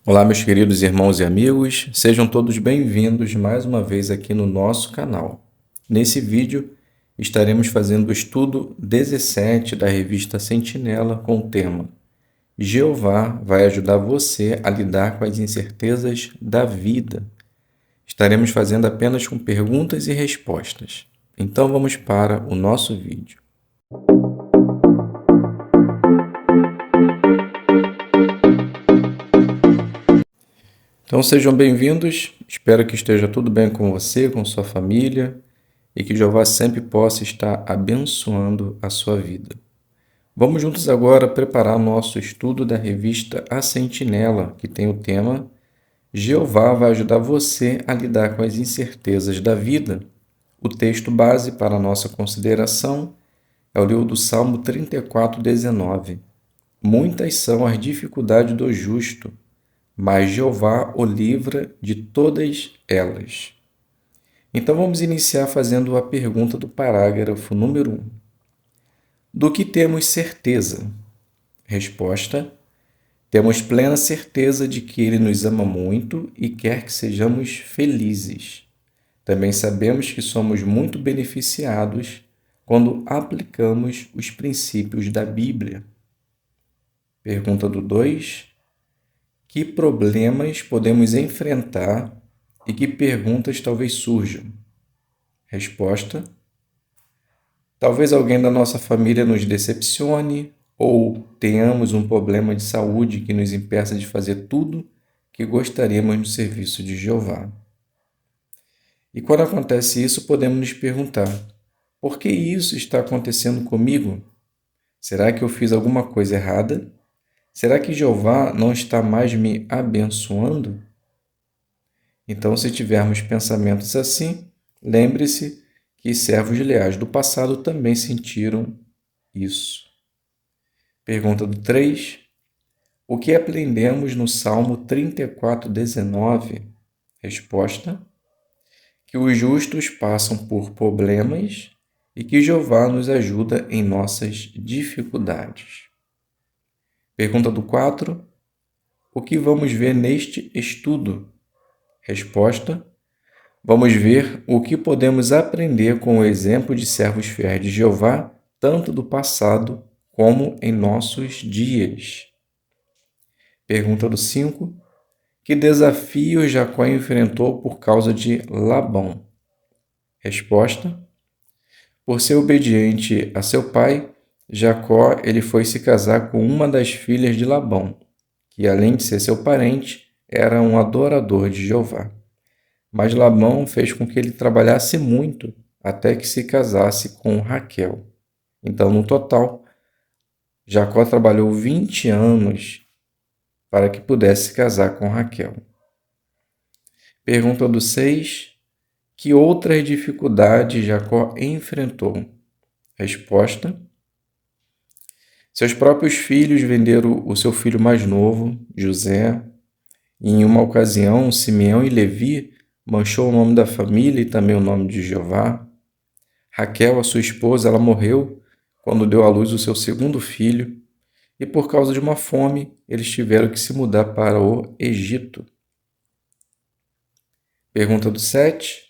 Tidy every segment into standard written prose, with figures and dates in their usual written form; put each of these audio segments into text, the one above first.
Olá, meus queridos irmãos e amigos, sejam todos bem-vindos mais uma vez aqui no nosso canal. Nesse vídeo, estaremos fazendo o estudo 17 da revista Sentinela com o tema Jeová vai ajudar você a lidar com as incertezas da vida. Estaremos fazendo apenas com perguntas e respostas. Então vamos para o nosso vídeo. Então sejam bem-vindos, espero que esteja tudo bem com você, com sua família e que Jeová sempre possa estar abençoando a sua vida. Vamos juntos agora preparar o nosso estudo da revista A Sentinela, que tem o tema Jeová vai ajudar você a lidar com as incertezas da vida. O texto base para a nossa consideração é o livro do Salmo 34:19. Muitas são as dificuldades do justo, mas Jeová o livra de todas elas. Então vamos iniciar fazendo a pergunta do parágrafo número 1. Do que temos certeza? Resposta: temos plena certeza de que Ele nos ama muito e quer que sejamos felizes. Também sabemos que somos muito beneficiados quando aplicamos os princípios da Bíblia. Pergunta do 2. Que problemas podemos enfrentar e que perguntas talvez surjam? Resposta: talvez alguém da nossa família nos decepcione ou tenhamos um problema de saúde que nos impeça de fazer tudo que gostaríamos no serviço de Jeová. E quando acontece isso, podemos nos perguntar: por que isso está acontecendo comigo? Será que eu fiz alguma coisa errada? Será que Jeová não está mais me abençoando? Então, se tivermos pensamentos assim, lembre-se que servos leais do passado também sentiram isso. Pergunta do 3. O que aprendemos no Salmo 34:19? Resposta: que os justos passam por problemas e que Jeová nos ajuda em nossas dificuldades. Pergunta do 4. O que vamos ver neste estudo? Resposta: vamos ver o que podemos aprender com o exemplo de servos fiéis de Jeová, tanto do passado como em nossos dias. Pergunta do 5. Que desafio Jacó enfrentou por causa de Labão? Resposta: por ser obediente a seu pai, Jacó ele foi se casar com uma das filhas de Labão, que além de ser seu parente, era um adorador de Jeová. Mas Labão fez com que ele trabalhasse muito até que se casasse com Raquel. Então, no total, Jacó trabalhou 20 anos para que pudesse casar com Raquel. Pergunta do 6. Que outras dificuldades Jacó enfrentou? Resposta: seus próprios filhos venderam o seu filho mais novo, José. E em uma ocasião, Simeão e Levi manchou o nome da família e também o nome de Jeová. Raquel, a sua esposa, ela morreu quando deu à luz o seu segundo filho, e por causa de uma fome, eles tiveram que se mudar para o Egito. Pergunta do 7.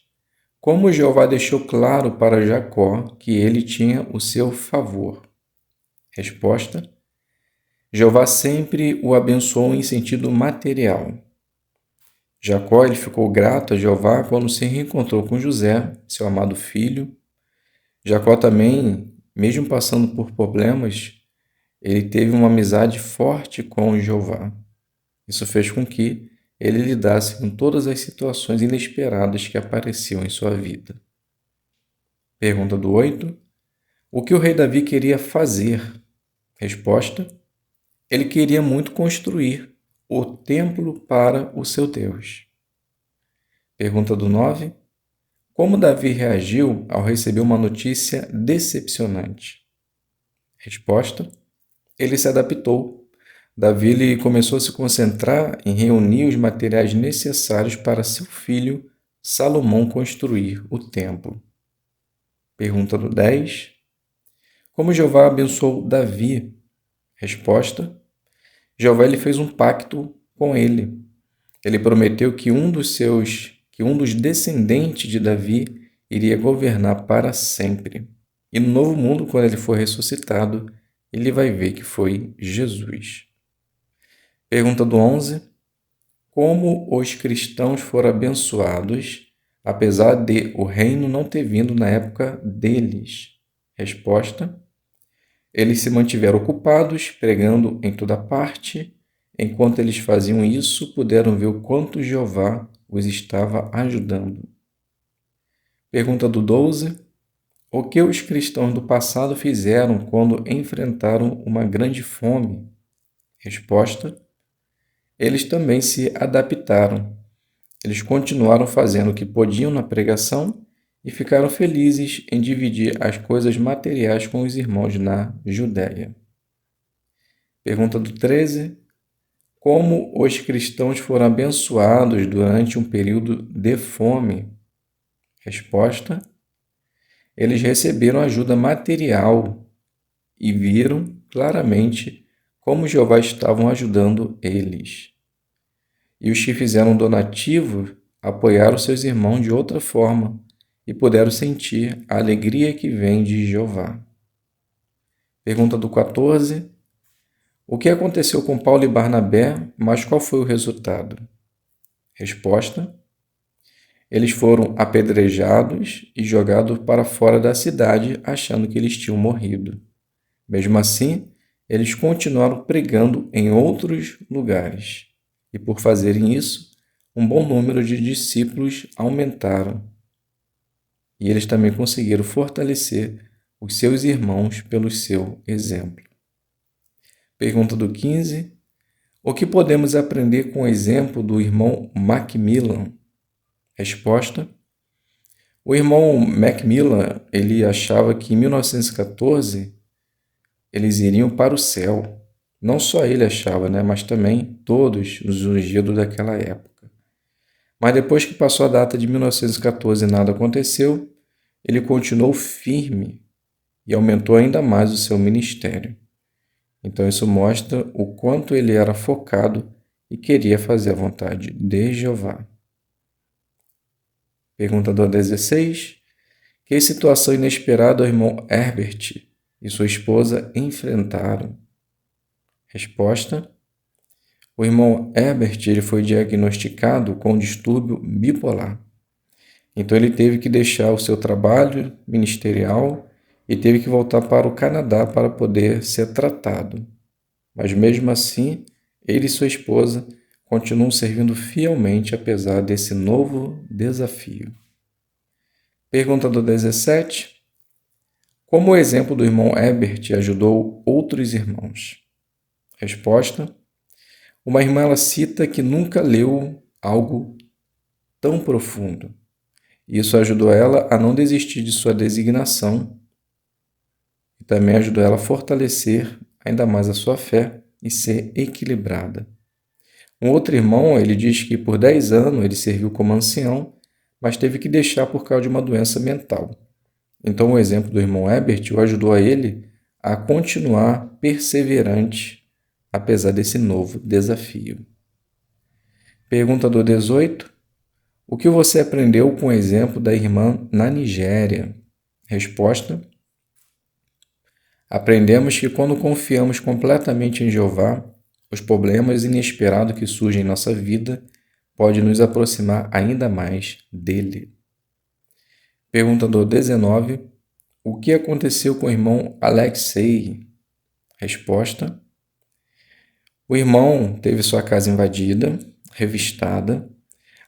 Como Jeová deixou claro para Jacó que ele tinha o seu favor? Resposta: Jeová sempre o abençoou em sentido material. Jacó ele ficou grato a Jeová quando se reencontrou com José, seu amado filho. Jacó também, mesmo passando por problemas, ele teve uma amizade forte com Jeová. Isso fez com que ele lidasse com todas as situações inesperadas que apareciam em sua vida. Pergunta do 8. O que o rei Davi queria fazer? Resposta: ele queria muito construir o templo para o seu Deus. Pergunta do 9. Como Davi reagiu ao receber uma notícia decepcionante? Resposta: ele se adaptou. Davi começou a se concentrar em reunir os materiais necessários para seu filho Salomão construir o templo. Pergunta do 10. Como Jeová abençoou Davi? Resposta: Jeová fez um pacto com ele. Ele prometeu que um dos descendentes de Davi iria governar para sempre. E no novo mundo, quando ele for ressuscitado, ele vai ver que foi Jesus. Pergunta do 11. Como os cristãos foram abençoados, apesar de o reino não ter vindo na época deles? Resposta: eles se mantiveram ocupados, pregando em toda parte. Enquanto eles faziam isso, puderam ver o quanto Jeová os estava ajudando. Pergunta do 12. O que os cristãos do passado fizeram quando enfrentaram uma grande fome? Resposta: eles também se adaptaram. Eles continuaram fazendo o que podiam na pregação e ficaram felizes em dividir as coisas materiais com os irmãos na Judéia. Pergunta do 13. Como os cristãos foram abençoados durante um período de fome? Resposta: eles receberam ajuda material e viram claramente como Jeová estava ajudando eles. E os que fizeram donativo apoiaram seus irmãos de outra forma e puderam sentir a alegria que vem de Jeová. Pergunta do 14. O que aconteceu com Paulo e Barnabé, mas qual foi o resultado? Resposta: eles foram apedrejados e jogados para fora da cidade, achando que eles tinham morrido. Mesmo assim, eles continuaram pregando em outros lugares. E por fazerem isso, um bom número de discípulos aumentaram. E eles também conseguiram fortalecer os seus irmãos pelo seu exemplo. Pergunta do 15. O que podemos aprender com o exemplo do irmão Macmillan? Resposta: o irmão Macmillan, ele achava que em 1914 eles iriam para o céu. Não só ele achava, mas também todos os ungidos daquela época. Mas depois que passou a data de 1914 e nada aconteceu, ele continuou firme e aumentou ainda mais o seu ministério. Então isso mostra o quanto ele era focado e queria fazer a vontade de Jeová. Pergunta do 16. Que situação inesperada o irmão Herbert e sua esposa enfrentaram? Resposta: o irmão Herbert ele foi diagnosticado com distúrbio bipolar. Então ele teve que deixar o seu trabalho ministerial e teve que voltar para o Canadá para poder ser tratado. Mas mesmo assim, ele e sua esposa continuam servindo fielmente apesar desse novo desafio. Pergunta do 17. Como o exemplo do irmão Herbert ajudou outros irmãos? Resposta: uma irmã ela cita que nunca leu algo tão profundo. Isso ajudou ela a não desistir de sua designação e também ajudou ela a fortalecer ainda mais a sua fé e ser equilibrada. Um outro irmão, ele diz que por 10 anos ele serviu como ancião, mas teve que deixar por causa de uma doença mental. Então o exemplo do irmão Herbert o ajudou a ele a continuar perseverante apesar desse novo desafio. Pergunta do 18. O que você aprendeu com o exemplo da irmã na Nigéria? Resposta: aprendemos que quando confiamos completamente em Jeová, os problemas inesperados que surgem em nossa vida podem nos aproximar ainda mais dele. Pergunta do 19. O que aconteceu com o irmão Alexei? Resposta: o irmão teve sua casa invadida, revistada,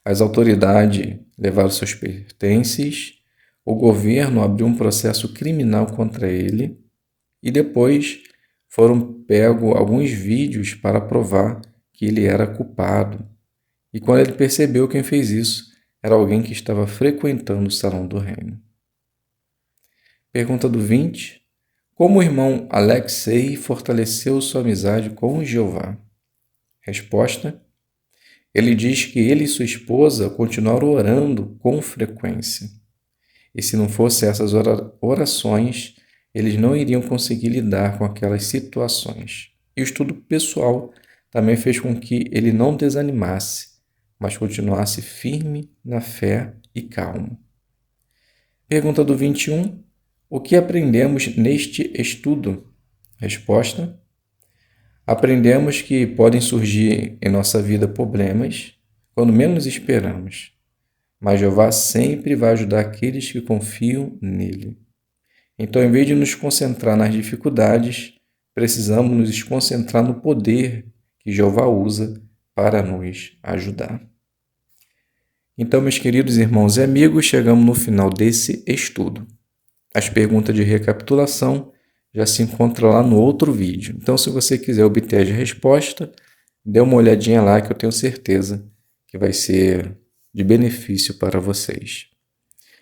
as autoridades levaram seus pertences, o governo abriu um processo criminal contra ele e depois foram pegos alguns vídeos para provar que ele era culpado. E quando ele percebeu quem fez isso, era alguém que estava frequentando o salão do reino. Pergunta do 20. Como o irmão Alexei fortaleceu sua amizade com Jeová? Resposta: ele diz que ele e sua esposa continuaram orando com frequência. E se não fossem essas orações, eles não iriam conseguir lidar com aquelas situações. E o estudo pessoal também fez com que ele não desanimasse, mas continuasse firme na fé e calmo. Pergunta do 21. O que aprendemos neste estudo? Resposta: aprendemos que podem surgir em nossa vida problemas quando menos esperamos, mas Jeová sempre vai ajudar aqueles que confiam nele. Então, em vez de nos concentrar nas dificuldades, precisamos nos concentrar no poder que Jeová usa para nos ajudar. Então, meus queridos irmãos e amigos, chegamos no final desse estudo. As perguntas de recapitulação já se encontram lá no outro vídeo. Então, se você quiser obter a resposta, dê uma olhadinha lá que eu tenho certeza que vai ser de benefício para vocês.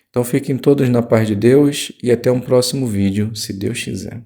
Então, fiquem todos na paz de Deus e até um próximo vídeo, se Deus quiser.